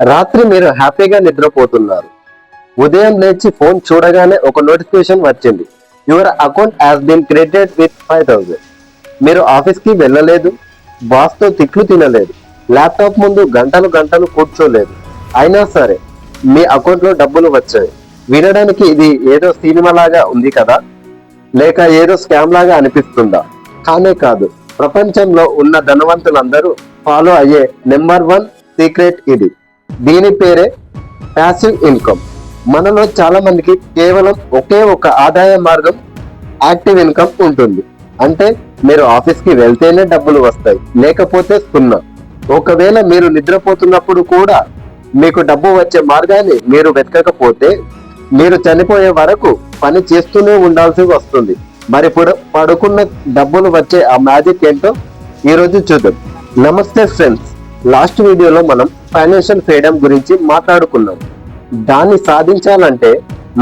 రాత్రి మీరు హ్యాపీగా నిద్రపోతున్నారు. ఉదయం లేచి ఫోన్ చూడగానే ఒక నోటిఫికేషన్ వచ్చింది. Your account has been created with 5,000. మీరు ఆఫీస్ కి వెళ్ళలేదు, బాస్ తో తిట్లు తినలేదు, ల్యాప్టాప్ ముందు గంటలు గంటలు కూర్చోలేదు. అయినా సరే మీ అకౌంట్ లో డబ్బులు వచ్చాయి. వినడానికి ఇది ఏదో సినిమా లాగా ఉంది కదా, లేక ఏదో స్కామ్ లాగా అనిపిస్తుందా? కానే కాదు. ప్రపంచంలో ఉన్న ధనవంతులందరూ ఫాలో అయ్యే నెంబర్ 1 సీక్రెట్ ఇది. దీని పేరే ప్యాసివ్ ఇన్కమ్. మనలో చాలా మందికి కేవలం ఒకే ఒక ఆదాయ మార్గం యాక్టివ్ ఇన్కమ్ ఉంటుంది. అంటే మీరు ఆఫీస్ కి వెళ్తేనే డబ్బులు వస్తాయి, లేకపోతే సున్నా. ఒకవేళ మీరు నిద్రపోతున్నప్పుడు కూడా మీకు డబ్బు వచ్చే మార్గాన్ని మీరు వెతకకపోతే మీరు చనిపోయే వరకు పని చేస్తూనే ఉండాల్సి వస్తుంది. మరి పడుకున్న డబ్బులు వచ్చే ఆ మ్యాజిక్ ఏంటో ఈ రోజు చూద్దాం. నమస్తే ఫ్రెండ్స్, లాస్ట్ వీడియోలో మనం ఫైనాన్షియల్ ఫ్రీడమ్ గురించి మాట్లాడుకున్నాం. దాన్ని సాధించాలంటే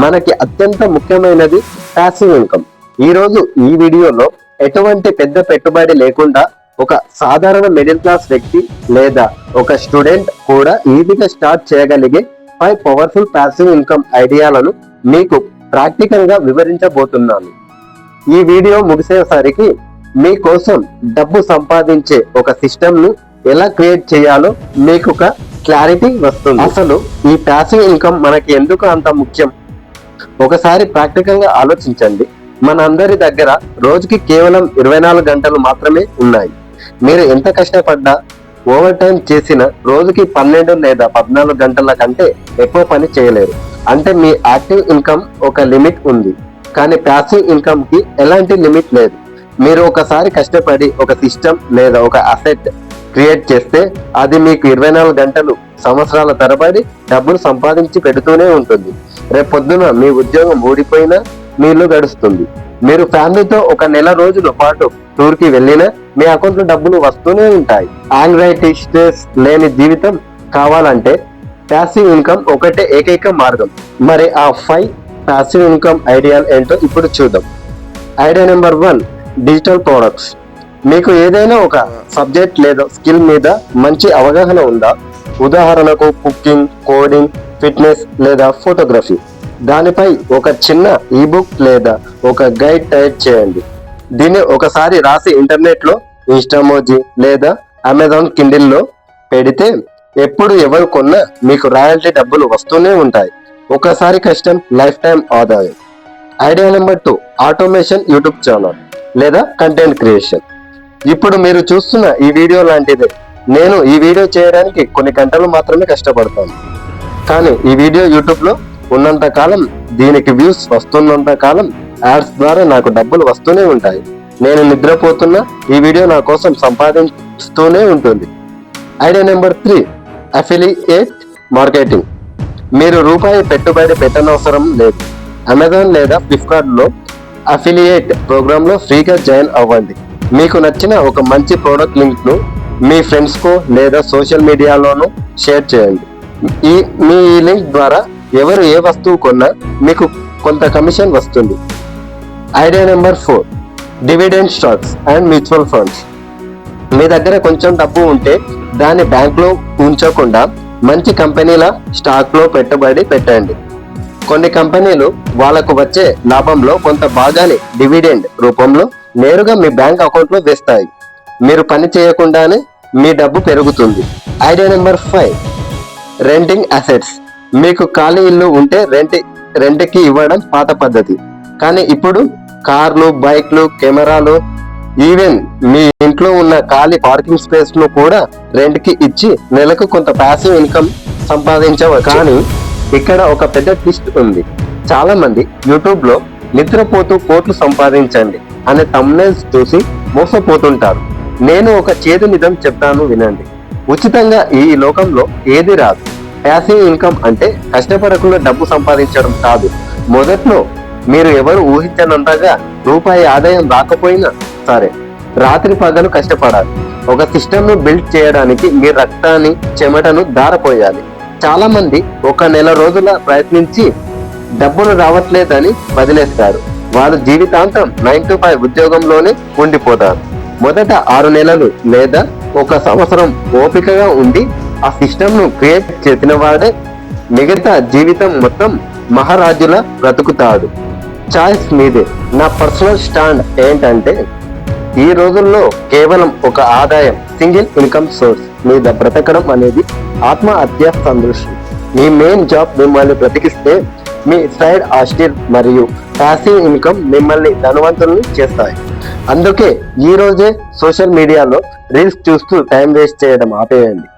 మనకి అత్యంత ముఖ్యమైనది ప్యాసివ్ ఇన్కమ్. ఈ రోజు ఈ వీడియోలో ఎటువంటి పెద్ద పెట్టుబడి లేకుండా ఒక సాధారణ మిడిల్ క్లాస్ వ్యక్తి లేదా ఒక స్టూడెంట్ కూడా ఈజీగా స్టార్ట్ చేయగలిగే 5 పవర్ఫుల్ ప్యాసివ్ ఇన్కమ్ ఐడియాలను మీకు ప్రాక్టికల్ గా వివరించబోతున్నాను. ఈ వీడియో ముగిసేసరికి మీకోసం డబ్బు సంపాదించే ఒక సిస్టమ్ ను ఎలా క్రియేట్ చేయాలో మీకు ఒక క్లారిటీ వస్తుంది. అసలు ఈ ప్యాసివ్ ఇన్కమ్ మనకి ఎందుకు అంత ముఖ్యం? ఒకసారి ప్రాక్టికల్ గా ఆలోచించండి. మన అందరి దగ్గర రోజుకి కేవలం 24 గంటలు మాత్రమే ఉన్నాయి. మీరు ఎంత కష్టపడ్డా, ఓవర్ టైం చేసిన రోజుకి 12 లేదా 14 గంటల కంటే ఎక్కువ పని చేయలేరు. అంటే మీ యాక్టివ్ ఇన్కమ్ ఒక లిమిట్ ఉంది, కానీ ప్యాసివ్ ఇన్కమ్ కి ఎలాంటి లిమిట్ లేదు. మీరు ఒకసారి కష్టపడి ఒక సిస్టమ్ లేదా ఒక అసెట్ క్రియేట్ చేస్తే అది మీకు 24 గంటలు, సంవత్సరాల తరబడి డబ్బులు సంపాదించి పెడుతూనే ఉంటుంది. రేపు పొద్దున మీ ఉద్యోగం ఊడిపోయినా మీ ఇల్లు గడుస్తుంది. మీరు ఫ్యామిలీతో ఒక నెల రోజుల పాటు టూర్ కి వెళ్ళినా మీ అకౌంట్ లో డబ్బులు వస్తూనే ఉంటాయి. యాంగ్జైటీ, స్ట్రెస్ లేని జీవితం కావాలంటే ప్యాసివ్ ఇన్కమ్ ఒకటే ఏకైక మార్గం. మరి ఆ 5 ప్యాసివ్ ఇన్కమ్ ఐడియాలు ఏంటో ఇప్పుడు చూద్దాం. Idea number 1, digital products. మీకు ఏదైనా ఒక సబ్జెక్ట్ లేదా స్కిల్ మీద మంచి అవగాహన ఉందా? ఉదాహరణకు కుకింగ్, కోడింగ్, ఫిట్నెస్ లేదా ఫోటోగ్రఫీ. దానిపై ఒక చిన్న ఈబుక్ లేదా ఒక గైడ్ టైప్ చేయండి. దీన్ని ఒకసారి రాసి ఇంటర్నెట్ లో ఇన్స్టామోజీ లేదా అమెజాన్ కిండిల్ లో పెడితే ఎప్పుడు ఎవరు కొన్నా మీకు రాయల్టీ డబ్బులు వస్తూనే ఉంటాయి. ఒకసారి కష్టం, లైఫ్ టైం ఆదాయం. Idea number 2, automation YouTube channel లేదా కంటెంట్ క్రియేషన్. ఇప్పుడు మీరు చూస్తున్న ఈ వీడియో లాంటిదే. నేను ఈ వీడియో చేయడానికి కొన్ని గంటలు మాత్రమే కష్టపడతాను, కానీ ఈ వీడియో యూట్యూబ్ లో ఉన్నంత కాలం, దీనికి వ్యూస్ వస్తున్నంత కాలం యాడ్స్ ద్వారా నాకు డబ్బులు వస్తూనే ఉంటాయి. నేను నిద్రపోతున్నా ఈ వీడియో నా కోసం సంపాదిస్తూనే ఉంటుంది. Idea number 3, affiliate marketing. మీరు రూపాయి పెట్టుబడి పెట్టనవసరం లేదు. అమెజాన్ లేదా ఫ్లిప్కార్ట్ లో అఫిలియేట్ ప్రోగ్రామ్ లో ఫ్రీగా జాయిన్ అవ్వండి. మీకు నచ్చిన ఒక మంచి ప్రోడక్ట్ లింక్ ను మీ ఫ్రెండ్స్ కో లేదా సోషల్ మీడియాలోనూ షేర్ చేయండి. మీ లింక్ ద్వారా ఎవరు ఏ వస్తువు కొన్నా మీకు కొంత కమిషన్ వస్తుంది. Idea number 4, dividend stocks and mutual funds. మీ దగ్గర కొంచెం డబ్బు ఉంటే దాన్ని బ్యాంక్ లో ఉంచకుండా మంచి కంపెనీల స్టాక్ లో పెట్టుబడి పెట్టండి. కొన్ని కంపెనీలు వాళ్ళకు వచ్చే లాభంలో కొంత భాగాన్ని డివిడెండ్ రూపంలో నేరుగా మీ బ్యాంక్ అకౌంట్ లో వేస్తాయి. మీరు పని చేయకుండానే మీ డబ్బు పెరుగుతుంది. Idea number 5, renting assets. మీకు ఖాళీ ఇల్లు ఉంటే రెంట్కి ఇవ్వడం పాత పద్ధతి. కానీ ఇప్పుడు కార్లు, బైక్లు, కెమెరాలు, ఈవెన్ మీ ఇంట్లో ఉన్న ఖాళీ పార్కింగ్ స్పేస్ ను కూడా రెంట్ కి ఇచ్చి నెలకు కొంత ప్యాసివ్ ఇన్కమ్ సంపాదించవచ్చు. కానీ ఇక్కడ ఒక పెద్ద ట్విస్ట్ ఉంది. చాలా మంది యూట్యూబ్ లో నిద్రపోతూ కోట్లు సంపాదించండి అనే థంబ్నెయిల్స్ చూసి మోసపోతుంటారు. నేను ఒక చేదు నిజం చెప్తాను, వినండి. ఉచితంగా ఈ లోకంలో ఏది రాదు. ప్యాసివ్ ఇన్కమ్ అంటే కష్టపడకుండా డబ్బు సంపాదించడం కాదు. మొదట్లో మీరు ఎవరు ఊహించనంతగా రూపాయి ఆదాయం రాకపోయినా సరే రాత్రి పగలు కష్టపడాలి. ఒక సిస్టమ్ ను బిల్డ్ చేయడానికి మీ రక్తాన్ని, చెమటను ధారపోయాలి. చాలా మంది ఒక నెల రోజుల ప్రయత్నించి డబ్బులు రావట్లేదని వదిలేస్తారు. వాళ్ళు జీవితాంతం 9 to 5 ఉద్యోగంలోనే ఉండిపోతారు. మొదట 6 నెలలు లేదా 1 సంవత్సరం ఓపికగా ఉండి ఆ సిస్టమ్ ను క్రియేట్ చేసిన వాడే మిగతా జీవితం మొత్తం మహారాజులా బ్రతుకుతాడు. చాయిస్ మీదే. నా పర్సనల్ స్టాండ్ ఏంటంటే, ఈ రోజుల్లో కేవలం ఒక ఆదాయం, సింగిల్ ఇన్కమ్ సోర్స్ మీద బ్రతకడం అనేది ఆత్మహత్య సందృష్టి. మీ మెయిన్ జాబ్ మిమ్మల్ని బ్రతికిస్తే, మీ సైడ్ హాస్టిల్ మరియు ప్యాసివ్ ఇన్కమ్ మిమ్మల్ని ధనవంతుల్ని చేస్తాయి. అందుకే ఈ రోజే సోషల్ మీడియాలో రీల్స్ చూస్తూ టైం వేస్ట్ చేయడం ఆపేయండి.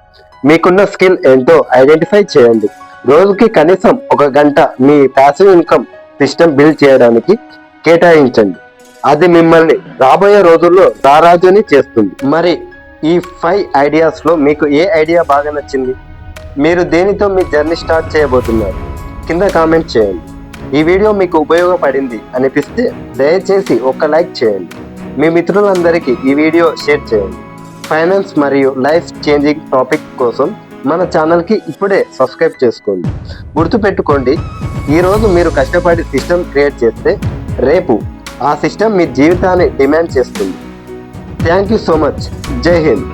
మీకున్న స్కిల్ ఏంటో ఐడెంటిఫై చేయండి. రోజుకి కనీసం 1 గంట మీ ప్యాసివ్ ఇన్కమ్ సిస్టమ్ బిల్డ్ చేయడానికి కేటాయించండి. అది మిమ్మల్ని రాబోయే రోజుల్లో రారాజుని చేస్తుంది. మరి ఈ 5 ఐడియాస్ లో మీకు ఏ ఐడియా బాగా నచ్చింది? మీరు దేనితో మీ జర్నీ స్టార్ట్ చేయబోతున్నారు? కింద కామెంట్ చేయండి. ఈ వీడియో మీకు ఉపయోగపడింది అనిపిస్తే దయచేసి ఒక లైక్ చేయండి. మీ మిత్రులందరికీ ఈ వీడియో షేర్ చేయండి. ఫైనాన్స్ మరియు లైఫ్ చేంజింగ్ టాపిక్ కోసం మన ఛానల్కి ఇప్పుడే సబ్స్క్రైబ్ చేసుకోండి. గుర్తుపెట్టుకోండి, ఈరోజు మీరు కష్టపడి సిస్టమ్ క్రియేట్ చేస్తే రేపు ఆ సిస్టమ్ మీ జీవితాన్ని డిమాండ్ చేస్తుంది. Thank you so much. జై హింద్.